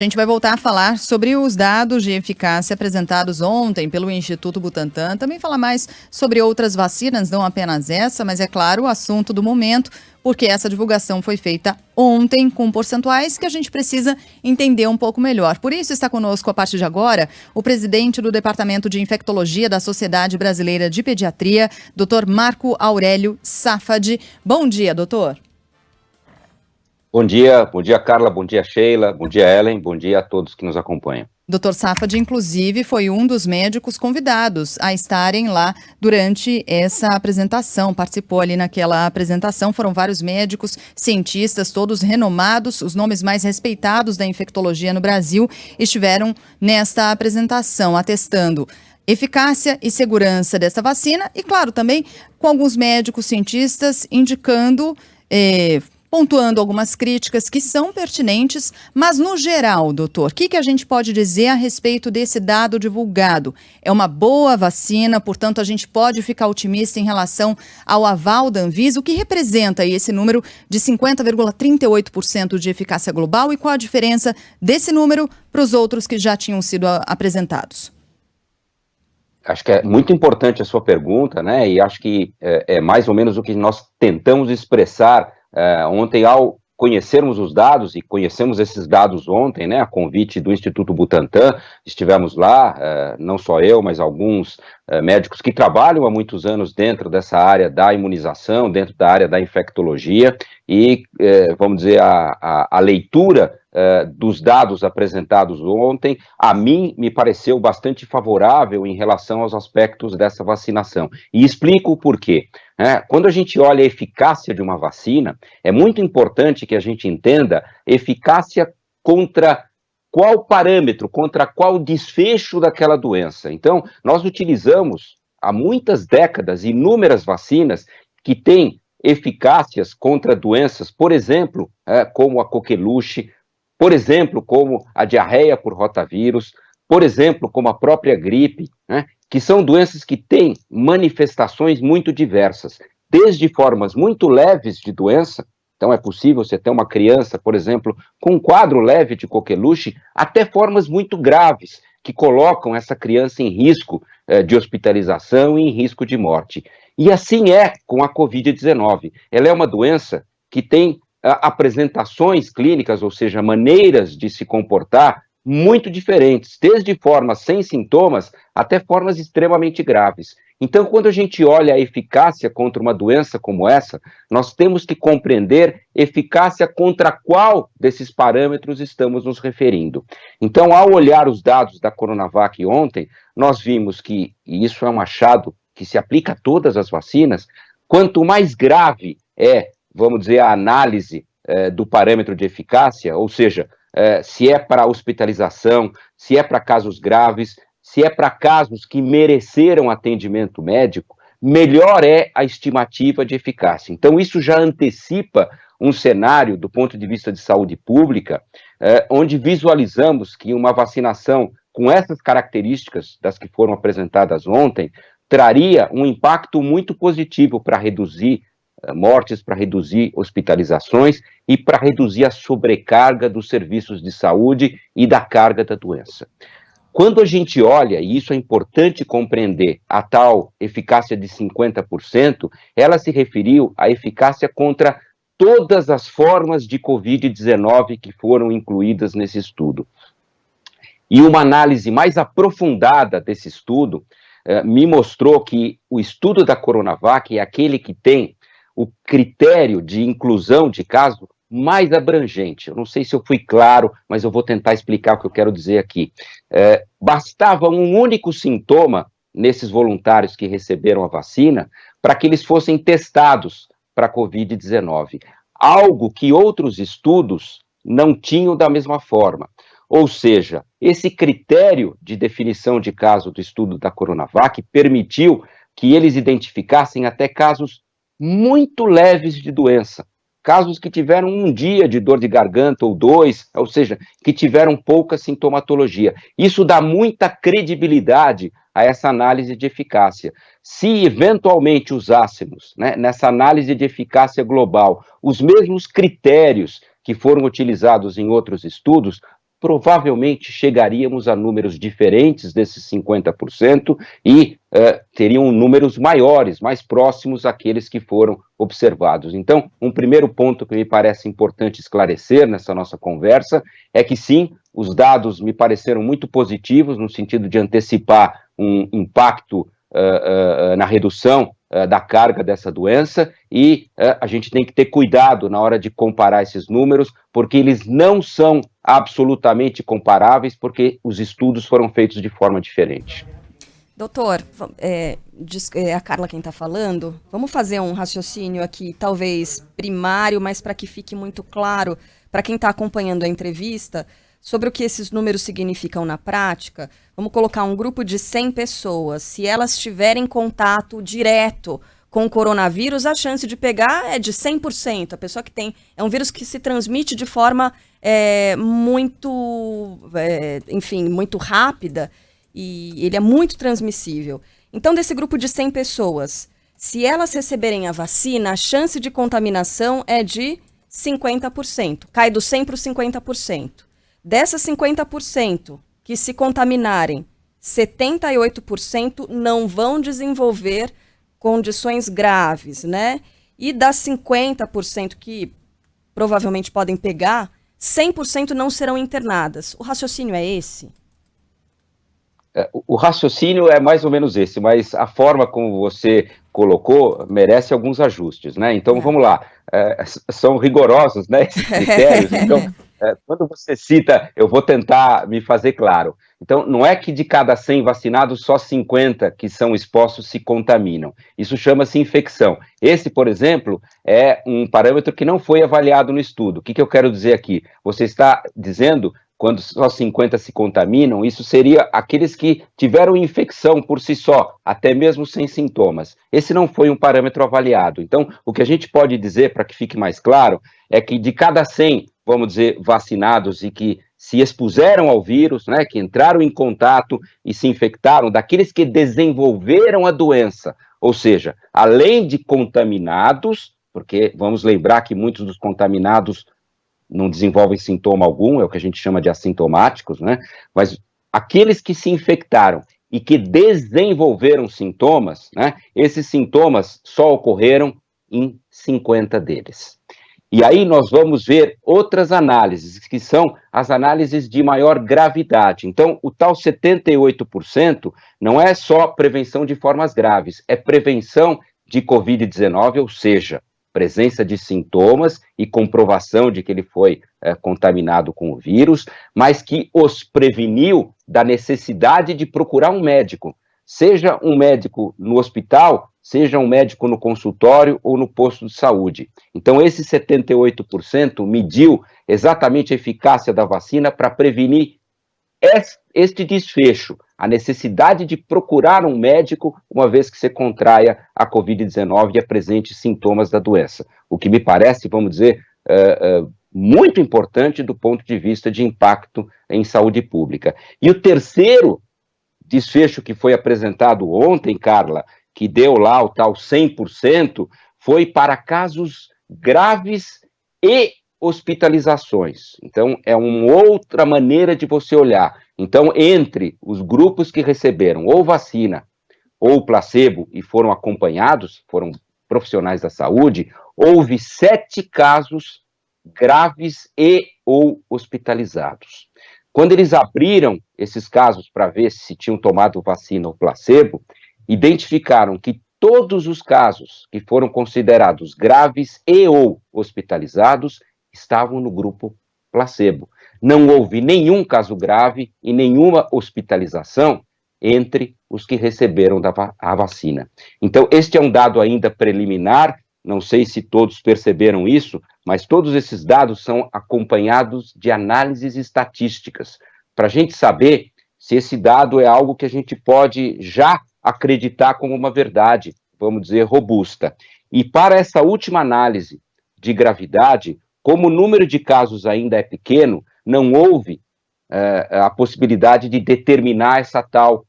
A gente vai voltar a falar sobre os dados de eficácia apresentados ontem pelo Instituto Butantan, também falar mais sobre outras vacinas, não apenas essa, mas é claro, o assunto do momento, porque essa divulgação foi feita ontem com percentuais que a gente precisa entender um pouco melhor. Por isso está conosco a partir de agora o presidente do Departamento de Infectologia da Sociedade Brasileira de Pediatria, Dr. Marco Aurélio Safadi. Bom dia, doutor. Bom dia Carla, bom dia Sheila, bom dia Ellen, bom dia a todos que nos acompanham. Dr. Safadi, inclusive, foi um dos médicos convidados a estarem lá durante essa apresentação, participou ali naquela apresentação, foram vários médicos, cientistas, todos renomados, os nomes mais respeitados da infectologia no Brasil, estiveram nesta apresentação, atestando eficácia e segurança dessa vacina e, claro, também com alguns médicos, cientistas indicando pontuando algumas críticas que são pertinentes, mas no geral, doutor, o que a gente pode dizer a respeito desse dado divulgado? É uma boa vacina, portanto a gente pode ficar otimista em relação ao aval da Anvisa, o que representa aí esse número de 50,38% de eficácia global e qual a diferença desse número para os outros que já tinham sido apresentados? Acho que é muito importante a sua pergunta, né, e acho que é mais ou menos o que nós tentamos expressar ontem, ao conhecermos os dados, e conhecemos esses dados ontem, né, a convite do Instituto Butantan, estivemos lá, não só eu, mas alguns médicos que trabalham há muitos anos dentro dessa área da imunização, dentro da área da infectologia, e, vamos dizer, a leitura dos dados apresentados ontem, a mim me pareceu bastante favorável em relação aos aspectos dessa vacinação. E explico o porquê. Quando a gente olha a eficácia de uma vacina, é muito importante que a gente entenda eficácia contra qual parâmetro, contra qual desfecho daquela doença. Então, nós utilizamos há muitas décadas inúmeras vacinas que têm eficácias contra doenças, por exemplo, como a coqueluche, por exemplo, como a diarreia por rotavírus, por exemplo, como a própria gripe, né, que são doenças que têm manifestações muito diversas, desde formas muito leves de doença, então é possível você ter uma criança, por exemplo, com um quadro leve de coqueluche, até formas muito graves, que colocam essa criança em risco de hospitalização e em risco de morte. E assim é com a Covid-19. Ela é uma doença que tem apresentações clínicas, ou seja, maneiras de se comportar muito diferentes, desde formas sem sintomas até formas extremamente graves. Então, quando a gente olha a eficácia contra uma doença como essa, nós temos que compreender eficácia contra qual desses parâmetros estamos nos referindo. Então, ao olhar os dados da Coronavac ontem, nós vimos que, e isso é um achado que se aplica a todas as vacinas, quanto mais grave é, vamos dizer, a análise do parâmetro de eficácia, ou seja, se é para hospitalização, se é para casos graves, se é para casos que mereceram atendimento médico, melhor é a estimativa de eficácia. Então, isso já antecipa um cenário do ponto de vista de saúde pública, onde visualizamos que uma vacinação com essas características das que foram apresentadas ontem, traria um impacto muito positivo para reduzir mortes, para reduzir hospitalizações e para reduzir a sobrecarga dos serviços de saúde e da carga da doença. Quando a gente olha, e isso é importante compreender, a tal eficácia de 50%, ela se referiu à eficácia contra todas as formas de Covid-19 que foram incluídas nesse estudo. E uma análise mais aprofundada desse estudo me mostrou que o estudo da Coronavac é aquele que tem o critério de inclusão de caso mais abrangente. Eu não sei se eu fui claro, mas eu vou tentar explicar o que eu quero dizer aqui. Bastava um único sintoma nesses voluntários que receberam a vacina para que eles fossem testados para a Covid-19. Algo que outros estudos não tinham da mesma forma. Ou seja, esse critério de definição de caso do estudo da Coronavac permitiu que eles identificassem até casos muito leves de doença, casos que tiveram um dia de dor de garganta ou dois, ou seja, que tiveram pouca sintomatologia. Isso dá muita credibilidade a essa análise de eficácia. Se eventualmente usássemos, né, nessa análise de eficácia global, os mesmos critérios que foram utilizados em outros estudos, provavelmente chegaríamos a números diferentes desses 50% e teriam números maiores, mais próximos àqueles que foram observados. Então, um primeiro ponto que me parece importante esclarecer nessa nossa conversa é que sim, os dados me pareceram muito positivos no sentido de antecipar um impacto na redução da carga dessa doença e a gente tem que ter cuidado na hora de comparar esses números, porque eles não são absolutamente comparáveis, porque os estudos foram feitos de forma diferente. Doutor, é a Carla quem está falando. Vamos fazer um raciocínio aqui, talvez primário, mas para que fique muito claro para quem está acompanhando a entrevista, sobre o que esses números significam na prática. Vamos colocar um grupo de 100 pessoas. Se elas tiverem contato direto com o coronavírus, a chance de pegar é de 100%. A pessoa que tem... É um vírus que se transmite de forma muito rápida e ele é muito transmissível. Então, desse grupo de 100 pessoas, se elas receberem a vacina, a chance de contaminação é de 50%. Cai do 100% para o 50%. Dessas 50% que se contaminarem, 78% não vão desenvolver condições graves, né? E das 50% que provavelmente podem pegar, 100% não serão internadas. O raciocínio é esse? O raciocínio é mais ou menos esse, mas a forma como você colocou merece alguns ajustes, né? Então, vamos lá. São rigorosos, né, esses critérios, então... quando você cita, eu vou tentar me fazer claro. Então, não é que de cada 100 vacinados, só 50 que são expostos se contaminam. Isso chama-se infecção. Esse, por exemplo, é um parâmetro que não foi avaliado no estudo. O que eu quero dizer aqui? Você está dizendo, quando só 50 se contaminam, isso seria aqueles que tiveram infecção por si só, até mesmo sem sintomas. Esse não foi um parâmetro avaliado. Então, o que a gente pode dizer, para que fique mais claro, é que de cada 100, vamos dizer, vacinados e que se expuseram ao vírus, né, que entraram em contato e se infectaram, daqueles que desenvolveram a doença, ou seja, além de contaminados, porque vamos lembrar que muitos dos contaminados não desenvolvem sintoma algum, é o que a gente chama de assintomáticos, né, mas aqueles que se infectaram e que desenvolveram sintomas, né, esses sintomas só ocorreram em 50 deles. E aí nós vamos ver outras análises, que são as análises de maior gravidade. Então, o tal 78% não é só prevenção de formas graves, é prevenção de Covid-19, ou seja, presença de sintomas e comprovação de que ele foi contaminado com o vírus, mas que os preveniu da necessidade de procurar um médico, seja um médico no hospital, seja um médico no consultório ou no posto de saúde. Então, esse 78% mediu exatamente a eficácia da vacina para prevenir este desfecho, a necessidade de procurar um médico uma vez que você contraia a Covid-19 e apresente sintomas da doença. O que me parece, vamos dizer, muito importante do ponto de vista de impacto em saúde pública. E o terceiro desfecho que foi apresentado ontem, Carla, que deu lá o tal 100%, foi para casos graves e hospitalizações. Então, é uma outra maneira de você olhar. Então, entre os grupos que receberam ou vacina ou placebo e foram acompanhados, foram profissionais da saúde, houve 7 casos graves e ou hospitalizados. Quando eles abriram esses casos para ver se tinham tomado vacina ou placebo, identificaram que todos os casos que foram considerados graves e ou hospitalizados estavam no grupo placebo. Não houve nenhum caso grave e nenhuma hospitalização entre os que receberam a vacina. Então, este é um dado ainda preliminar, não sei se todos perceberam isso, mas todos esses dados são acompanhados de análises estatísticas, para a gente saber se esse dado é algo que a gente pode já acreditar como uma verdade, vamos dizer, robusta. E para essa última análise de gravidade, como o número de casos ainda é pequeno, não houve a possibilidade de determinar essa tal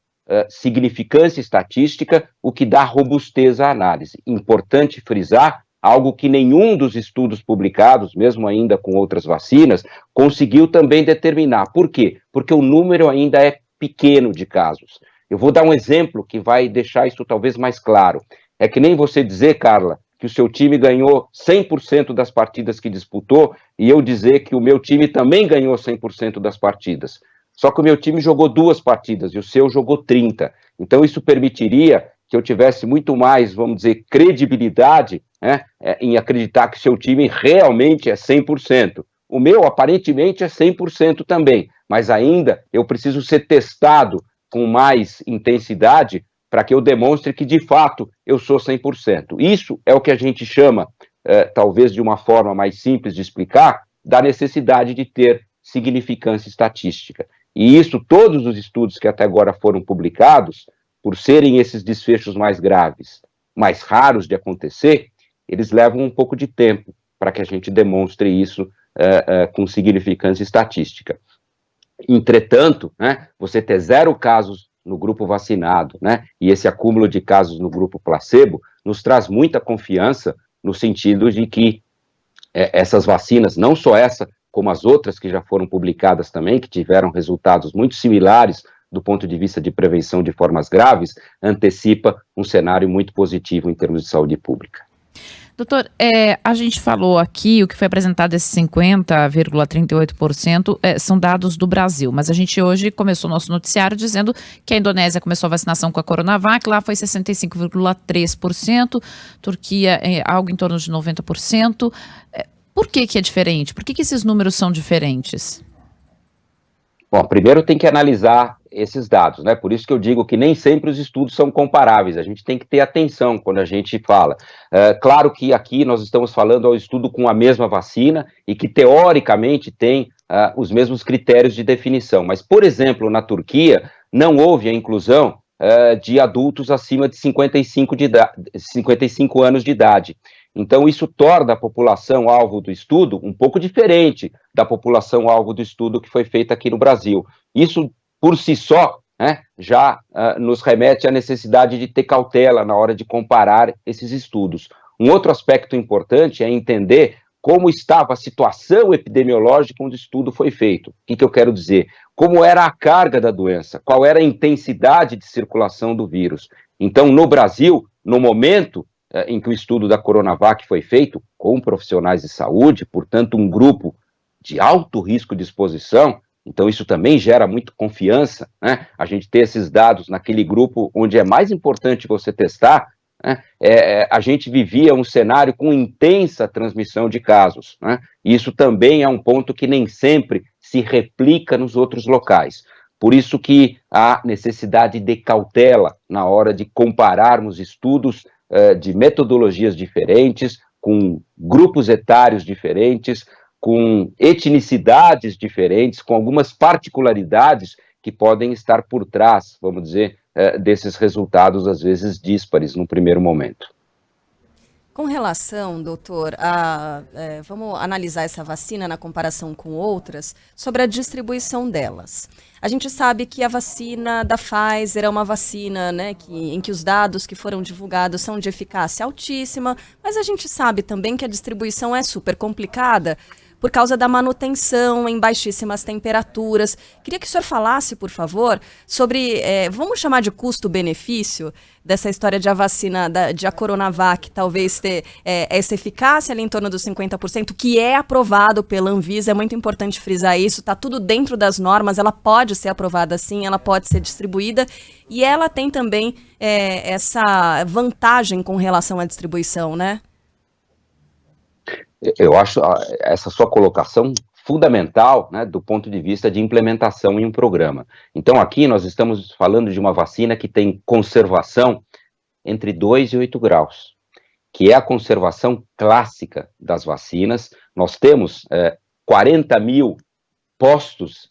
significância estatística, o que dá robustez à análise. Importante frisar algo que nenhum dos estudos publicados, mesmo ainda com outras vacinas, conseguiu também determinar. Por quê? Porque o número ainda é pequeno de casos. Eu vou dar um exemplo que vai deixar isso talvez mais claro. É que nem você dizer, Carla, que o seu time ganhou 100% das partidas que disputou, e eu dizer que o meu time também ganhou 100% das partidas. Só que o meu time jogou 2 partidas e o seu jogou 30. Então isso permitiria que eu tivesse muito mais, vamos dizer, credibilidade, né, em acreditar que o seu time realmente é 100%. O meu, aparentemente, é 100% também, mas ainda eu preciso ser testado com mais intensidade para que eu demonstre que, de fato, eu sou 100%. Isso é o que a gente chama, talvez de uma forma mais simples de explicar, da necessidade de ter significância estatística. E isso, todos os estudos que até agora foram publicados, por serem esses desfechos mais graves, mais raros de acontecer, eles levam um pouco de tempo para que a gente demonstre isso com significância estatística. Entretanto, né, você ter 0 casos no grupo vacinado, né, e esse acúmulo de casos no grupo placebo, nos traz muita confiança no sentido de que essas vacinas, não só essa, como as outras que já foram publicadas também, que tiveram resultados muito similares do ponto de vista de prevenção de formas graves, antecipa um cenário muito positivo em termos de saúde pública. Doutor, a gente falou aqui, o que foi apresentado, esses 50,38%, são dados do Brasil, mas a gente hoje começou o nosso noticiário dizendo que a Indonésia começou a vacinação com a Coronavac, lá foi 65,3%, Turquia algo em torno de 90%. Por que é diferente? Por que esses números são diferentes? Bom, primeiro tem que analisar esses dados, né? Por isso que eu digo que nem sempre os estudos são comparáveis, a gente tem que ter atenção quando a gente fala. Claro que aqui nós estamos falando ao estudo com a mesma vacina e que teoricamente tem os mesmos critérios de definição, mas, por exemplo, na Turquia não houve a inclusão de adultos acima de 55 anos de idade. Então, isso torna a população alvo do estudo um pouco diferente da população alvo do estudo que foi feito aqui no Brasil. Isso, por si só, né, já nos remete à necessidade de ter cautela na hora de comparar esses estudos. Um outro aspecto importante é entender como estava a situação epidemiológica onde o estudo foi feito. O que eu quero dizer? Como era a carga da doença, qual era a intensidade de circulação do vírus. Então, no Brasil, no momento em que o estudo da Coronavac foi feito, com profissionais de saúde, portanto, um grupo de alto risco de exposição, então isso também gera muito confiança, né? A gente ter esses dados naquele grupo onde é mais importante você testar, né? A gente vivia um cenário com intensa transmissão de casos, né? Isso também é um ponto que nem sempre se replica nos outros locais. Por isso que há necessidade de cautela na hora de compararmos estudos de metodologias diferentes, com grupos etários diferentes, com etnicidades diferentes, com algumas particularidades que podem estar por trás, vamos dizer, desses resultados, às vezes, díspares no primeiro momento. Com relação, doutor, vamos analisar essa vacina na comparação com outras, sobre a distribuição delas. A gente sabe que a vacina da Pfizer é uma vacina, né, em que os dados que foram divulgados são de eficácia altíssima, mas a gente sabe também que a distribuição é super complicada por causa da manutenção em baixíssimas temperaturas. Queria que o senhor falasse, por favor, sobre, vamos chamar de custo-benefício, dessa história de a vacina, de a Coronavac talvez ter essa eficácia ali em torno dos 50%, que é aprovado pela Anvisa, é muito importante frisar isso, está tudo dentro das normas, ela pode ser aprovada sim, ela pode ser distribuída, e ela tem também essa vantagem com relação à distribuição, né? Eu acho essa sua colocação fundamental, né, do ponto de vista de implementação em um programa. Então, aqui nós estamos falando de uma vacina que tem conservação entre 2 e 8 graus, que é a conservação clássica das vacinas. Nós temos 40 mil postos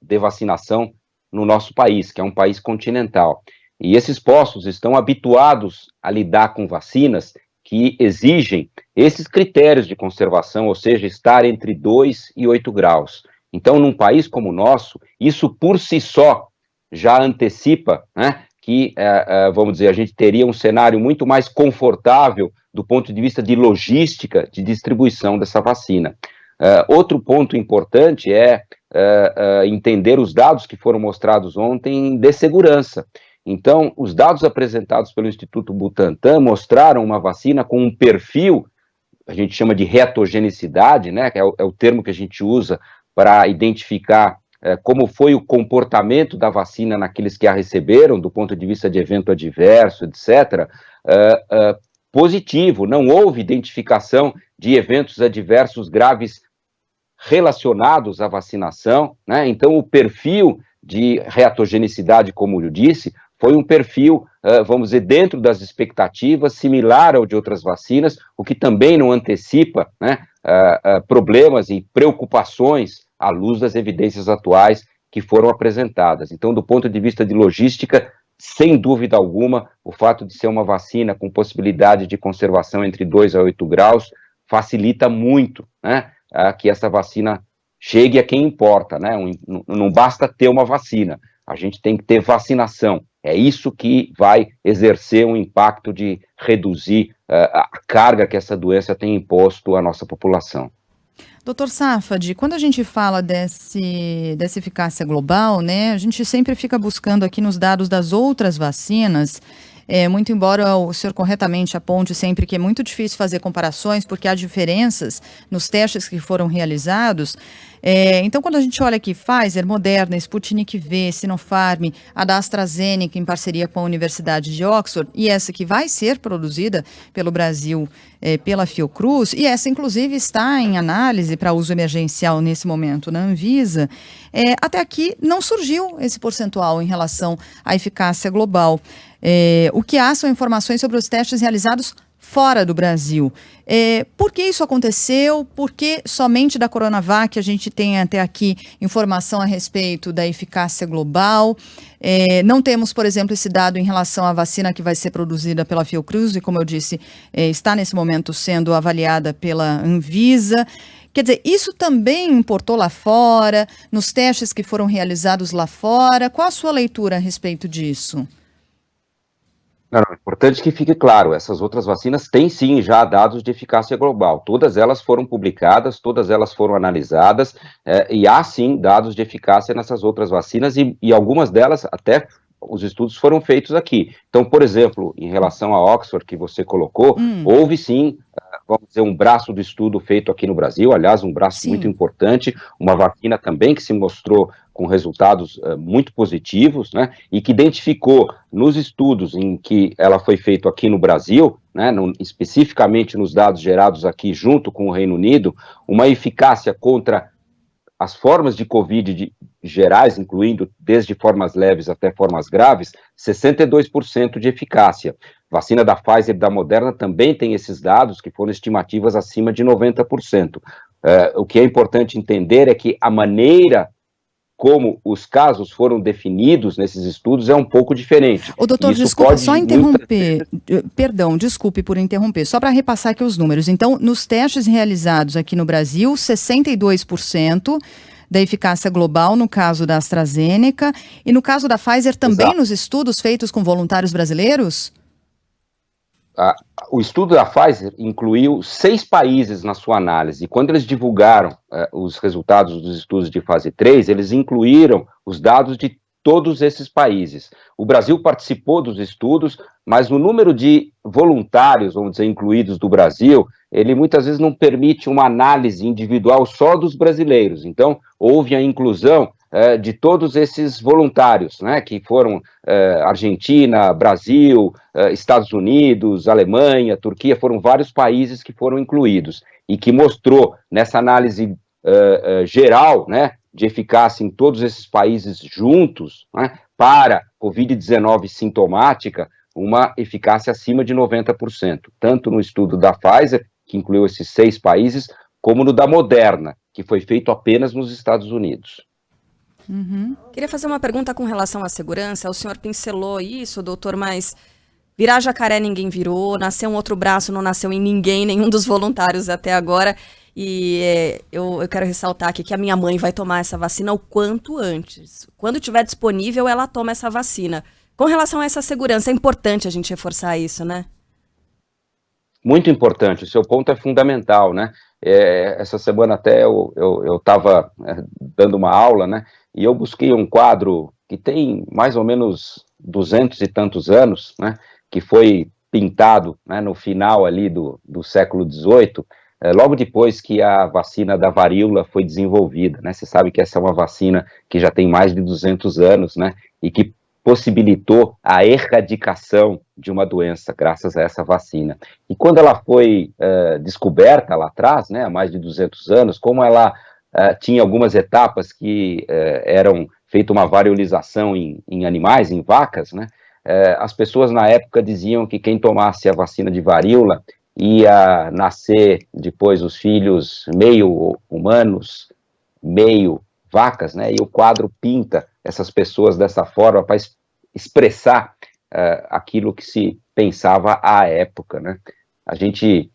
de vacinação no nosso país, que é um país continental. E esses postos estão habituados a lidar com vacinas que exigem esses critérios de conservação, ou seja, estar entre 2 e 8 graus. Então, num país como o nosso, isso por si só já antecipa, né, que, vamos dizer, a gente teria um cenário muito mais confortável do ponto de vista de logística de distribuição dessa vacina. Outro ponto importante é entender os dados que foram mostrados ontem de segurança. Então, os dados apresentados pelo Instituto Butantan mostraram uma vacina com um perfil, a gente chama de reatogenicidade, né, que é o termo que a gente usa para identificar como foi o comportamento da vacina naqueles que a receberam, do ponto de vista de evento adverso, etc., positivo. Não houve identificação de eventos adversos graves relacionados à vacinação, né? Então, o perfil de reatogenicidade, como eu disse, foi um perfil, vamos dizer, dentro das expectativas, similar ao de outras vacinas, o que também não antecipa, né, problemas e preocupações à luz das evidências atuais que foram apresentadas. Então, do ponto de vista de logística, sem dúvida alguma, o fato de ser uma vacina com possibilidade de conservação entre 2 a 8 graus facilita muito, né, que essa vacina chegue a quem importa, né? Não basta ter uma vacina, a gente tem que ter vacinação. É isso que vai exercer um impacto de reduzir a carga que essa doença tem imposto à nossa população. Doutor Safadi, quando a gente fala dessa eficácia global, né, a gente sempre fica buscando aqui nos dados das outras vacinas, muito embora o senhor corretamente aponte sempre que é muito difícil fazer comparações, porque há diferenças nos testes que foram realizados. Então, quando a gente olha aqui Pfizer, Moderna, Sputnik V, Sinopharm, a da AstraZeneca em parceria com a Universidade de Oxford, e essa que vai ser produzida pelo Brasil pela Fiocruz, e essa inclusive está em análise para uso emergencial nesse momento na Anvisa, até aqui não surgiu esse percentual em relação à eficácia global. O que há são informações sobre os testes realizados fora do Brasil. Por que isso aconteceu? Por que somente da Coronavac a gente tem até aqui informação a respeito da eficácia global? Não temos, por exemplo, esse dado em relação à vacina que vai ser produzida pela Fiocruz e, como eu disse, está nesse momento sendo avaliada pela Anvisa. Quer dizer, isso também importou lá fora, nos testes que foram realizados lá fora? Qual a sua leitura a respeito disso? Não, é importante que fique claro, essas outras vacinas têm sim já dados de eficácia global, todas elas foram publicadas, todas elas foram analisadas, e há sim dados de eficácia nessas outras vacinas, e algumas delas até os estudos foram feitos aqui. Então, por exemplo, em relação a Oxford, que você colocou, houve sim, vamos dizer, um braço do estudo feito aqui no Brasil, aliás, um braço muito importante, uma vacina também que se mostrou com resultados muito positivos, né, e que identificou nos estudos em que ela foi feita aqui no Brasil, né, especificamente nos dados gerados aqui junto com o Reino Unido, uma eficácia contra as formas de Covid gerais, incluindo desde formas leves até formas graves, 62% de eficácia. Vacina da Pfizer e da Moderna também tem esses dados, que foram estimativas acima de 90%. O que é importante entender é que a maneira como os casos foram definidos nesses estudos é um pouco diferente. Doutor, desculpa, só interromper, perdão, desculpe por interromper, só para repassar aqui os números. Então, nos testes realizados aqui no Brasil, 62% da eficácia global no caso da AstraZeneca, e no caso da Pfizer também. Exato. Nos estudos feitos com voluntários brasileiros? O estudo da Pfizer incluiu 6 países na sua análise, e quando eles divulgaram os resultados dos estudos de fase 3, eles incluíram os dados de todos esses países. O Brasil participou dos estudos, mas o número de voluntários, vamos dizer, incluídos do Brasil, ele muitas vezes não permite uma análise individual só dos brasileiros. Então, houve a inclusão de todos esses voluntários, né, que foram Argentina, Brasil, Estados Unidos, Alemanha, Turquia, foram vários países que foram incluídos, e que mostrou nessa análise geral, né, de eficácia em todos esses países juntos, né, para Covid-19 sintomática, uma eficácia acima de 90%, tanto no estudo da Pfizer, que incluiu esses 6 países, como no da Moderna, que foi feito apenas nos Estados Unidos. Queria fazer uma pergunta com relação à segurança. O senhor pincelou isso, doutor, mas virar jacaré ninguém virou, nasceu um outro braço, não nasceu em ninguém, nenhum dos voluntários até agora. E eu quero ressaltar aqui que a minha mãe vai tomar essa vacina o quanto antes. Quando tiver disponível, ela toma essa vacina. Com relação a essa segurança, é importante a gente reforçar isso, né? Muito importante, o seu ponto é fundamental, né? Essa semana até eu estava dando uma aula, né? E eu busquei um quadro que tem mais ou menos 200 e tantos anos, né? Que foi pintado, né, no final ali do século XVIII, logo depois que a vacina da varíola foi desenvolvida, né? Você sabe que essa é uma vacina que já tem mais de 200 anos, né? E que possibilitou a erradicação de uma doença graças a essa vacina. E quando ela foi descoberta lá atrás, né, há mais de 200 anos, como ela tinha algumas etapas que eram feita uma variolização em animais, em vacas, né, as pessoas na época diziam que quem tomasse a vacina de varíola ia nascer depois os filhos meio humanos, meio vacas, né, e o quadro pinta essas pessoas dessa forma para expressar aquilo que se pensava à época, né. A gente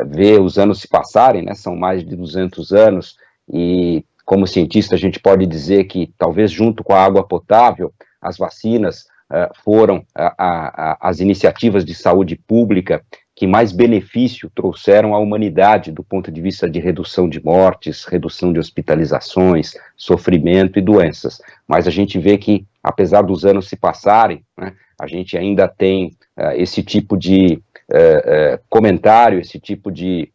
vê os anos se passarem, né, são mais de 200 anos, e como cientista a gente pode dizer que talvez junto com a água potável, as vacinas foram as iniciativas de saúde pública que mais benefício trouxeram à humanidade do ponto de vista de redução de mortes, redução de hospitalizações, sofrimento e doenças. Mas a gente vê que, apesar dos anos se passarem, né, a gente ainda tem esse tipo de comentário, esse tipo de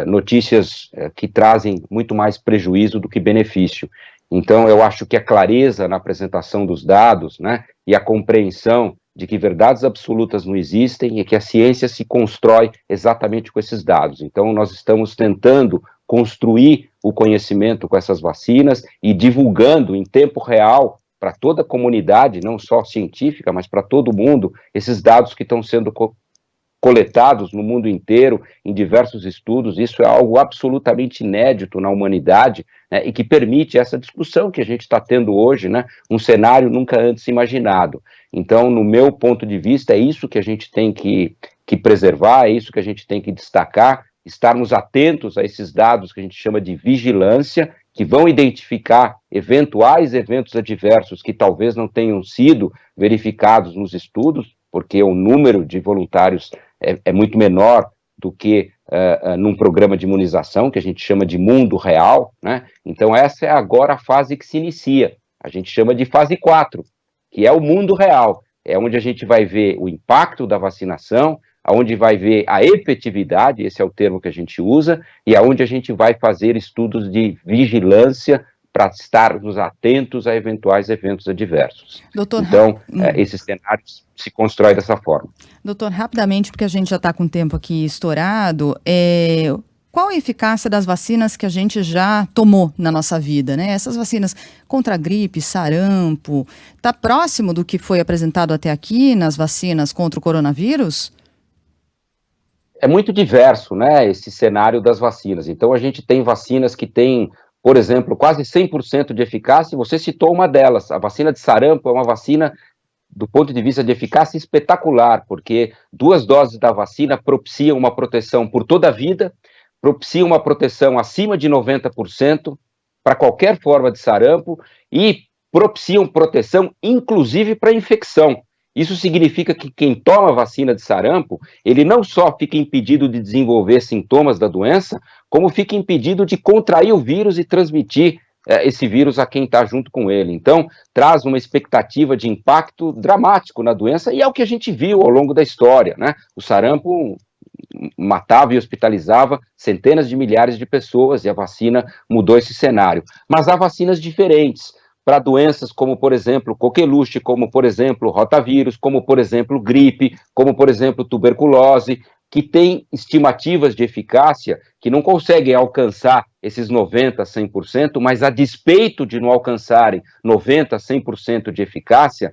notícias que trazem muito mais prejuízo do que benefício. Então, eu acho que a clareza na apresentação dos dados, né, e a compreensão de que verdades absolutas não existem e que a ciência se constrói exatamente com esses dados. Então, nós estamos tentando construir o conhecimento com essas vacinas e divulgando em tempo real para toda a comunidade, não só científica, mas para todo mundo, esses dados que estão sendo coletados no mundo inteiro, em diversos estudos. Isso é algo absolutamente inédito na humanidade, né, e que permite essa discussão que a gente está tendo hoje, né, um cenário nunca antes imaginado. Então, no meu ponto de vista, é isso que a gente tem que preservar, é isso que a gente tem que destacar, estarmos atentos a esses dados que a gente chama de vigilância, que vão identificar eventuais eventos adversos que talvez não tenham sido verificados nos estudos, porque o número de voluntários é muito menor do que num programa de imunização, que a gente chama de mundo real, né? Então essa é agora a fase que se inicia, a gente chama de fase 4, que é o mundo real, é onde a gente vai ver o impacto da vacinação, onde vai ver a efetividade, esse é o termo que a gente usa, e aonde a gente vai fazer estudos de vigilância para estarmos atentos a eventuais eventos adversos. Doutor, então, esse cenário se constrói dessa forma. Doutor, rapidamente, porque a gente já está com o tempo aqui estourado, qual a eficácia das vacinas que a gente já tomou na nossa vida, né? Essas vacinas contra a gripe, sarampo, está próximo do que foi apresentado até aqui nas vacinas contra o coronavírus? É muito diverso, né, esse cenário das vacinas. Então, a gente tem vacinas que têm, por exemplo, quase 100% de eficácia, e você citou uma delas. A vacina de sarampo é uma vacina, do ponto de vista de eficácia, espetacular, porque 2 doses da vacina propiciam uma proteção por toda a vida, propiciam uma proteção acima de 90% para qualquer forma de sarampo e propiciam proteção, inclusive, para infecção. Isso significa que quem toma a vacina de sarampo, ele não só fica impedido de desenvolver sintomas da doença, como fica impedido de contrair o vírus e transmitir esse vírus a quem está junto com ele. Então, traz uma expectativa de impacto dramático na doença, e é o que a gente viu ao longo da história, né? O sarampo matava e hospitalizava centenas de milhares de pessoas, e a vacina mudou esse cenário. Mas há vacinas diferentes para doenças como, por exemplo, coqueluche, como, por exemplo, rotavírus, como, por exemplo, gripe, como, por exemplo, tuberculose, que tem estimativas de eficácia que não conseguem alcançar esses 90%, 100%, mas a despeito de não alcançarem 90%, 100% de eficácia,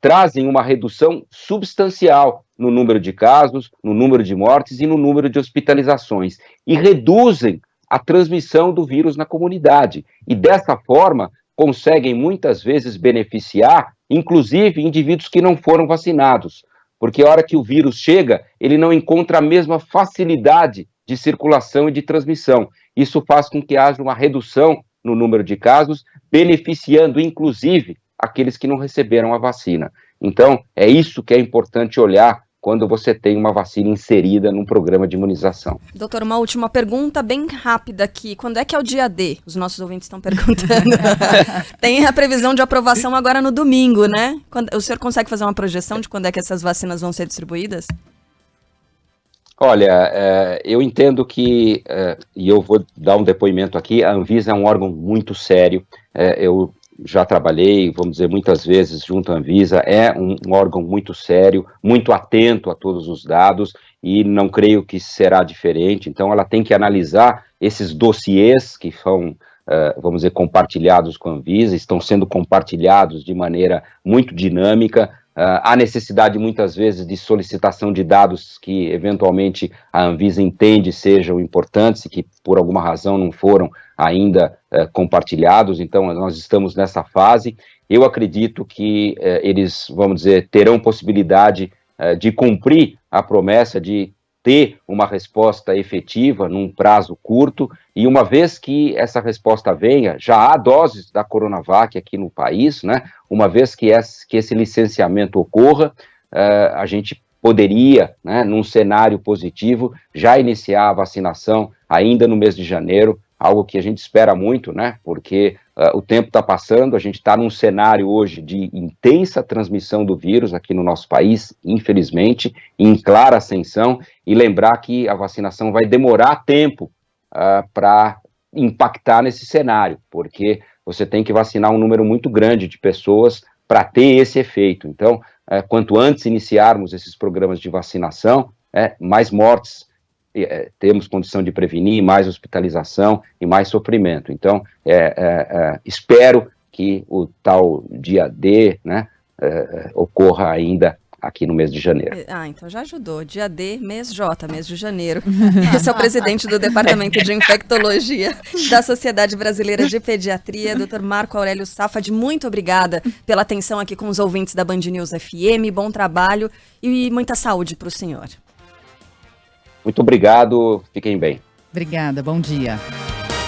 trazem uma redução substancial no número de casos, no número de mortes e no número de hospitalizações, e reduzem a transmissão do vírus na comunidade, e dessa forma conseguem muitas vezes beneficiar, inclusive, indivíduos que não foram vacinados, porque a hora que o vírus chega, ele não encontra a mesma facilidade de circulação e de transmissão. Isso faz com que haja uma redução no número de casos, beneficiando, inclusive, aqueles que não receberam a vacina. Então, é isso que é importante olhar quando você tem uma vacina inserida num programa de imunização. Doutor, uma última pergunta bem rápida aqui. Quando é que é o dia D? Os nossos ouvintes estão perguntando. Tem a previsão de aprovação agora no domingo, né? O senhor consegue fazer uma projeção de quando é que essas vacinas vão ser distribuídas? Olha, eu entendo que, e eu vou dar um depoimento aqui, a Anvisa é um órgão muito sério, eu já trabalhei, vamos dizer, muitas vezes junto à Anvisa, é um órgão muito sério, muito atento a todos os dados, e não creio que será diferente. Então ela tem que analisar esses dossiês que são, vamos dizer, compartilhados com a Anvisa, estão sendo compartilhados de maneira muito dinâmica. Há necessidade muitas vezes de solicitação de dados que eventualmente a Anvisa entende sejam importantes e que por alguma razão não foram ainda compartilhados. Então nós estamos nessa fase. Eu acredito que eles, vamos dizer, terão possibilidade de cumprir a promessa de ter uma resposta efetiva num prazo curto, e uma vez que essa resposta venha, já há doses da Coronavac aqui no país, né? Uma vez que esse licenciamento ocorra, a gente poderia, né, num cenário positivo, já iniciar a vacinação ainda no mês de janeiro, algo que a gente espera muito, né, porque o tempo está passando, a gente está num cenário hoje de intensa transmissão do vírus aqui no nosso país, infelizmente, em clara ascensão, e lembrar que a vacinação vai demorar tempo para impactar nesse cenário, porque você tem que vacinar um número muito grande de pessoas para ter esse efeito. Então, quanto antes iniciarmos esses programas de vacinação, mais mortes temos condição de prevenir, mais hospitalização e mais sofrimento. Então, espero que o tal dia D, né, ocorra ainda aqui no mês de janeiro. Então já ajudou. Dia D, mês J, mês de janeiro. Esse é o presidente do Departamento de Infectologia da Sociedade Brasileira de Pediatria, Dr. Marco Aurélio Safad. Muito obrigada pela atenção aqui com os ouvintes da Band News FM. Bom trabalho e muita saúde para o senhor. Muito obrigado, fiquem bem. Obrigada, bom dia.